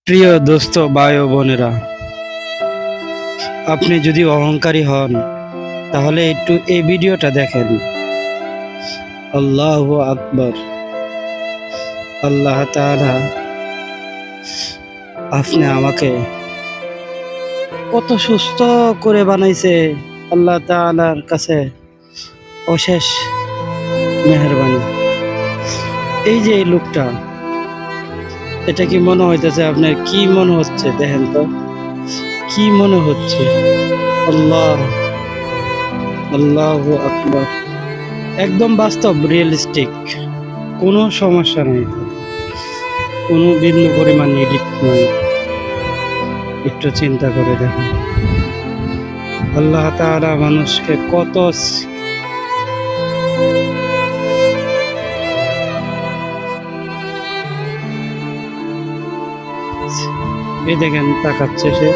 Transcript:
প্রিয় দোস্ত ভাই ও বোনেরা, আপনি যদি অহংকারী হন তাহলে একটু এই ভিডিওটা দেখেন। আল্লাহু আকবার। আল্লাহ তাআলা আপনি আমাকে কত সুস্থ করে বানাইছে। আল্লাহ তাআলার কাছে অশেষ মেহেরবানি। এই যে এই লোকটা, এটা কি মনে হইতেছে আপনার? কি মনে হচ্ছে দেখেন তো, কি মনে হচ্ছে? আল্লাহ, আল্লাহু আকবার। একদম বাস্তব, রিয়েলিস্টিক, কোনো সমস্যা নেই, কোনো বিন্দু পরিমাণ এডিট নয়। একটু চিন্তা করে দেখুন, আল্লাহ তাআলা মানুষকে কত এই দেখেন তাকাচ্ছে সে।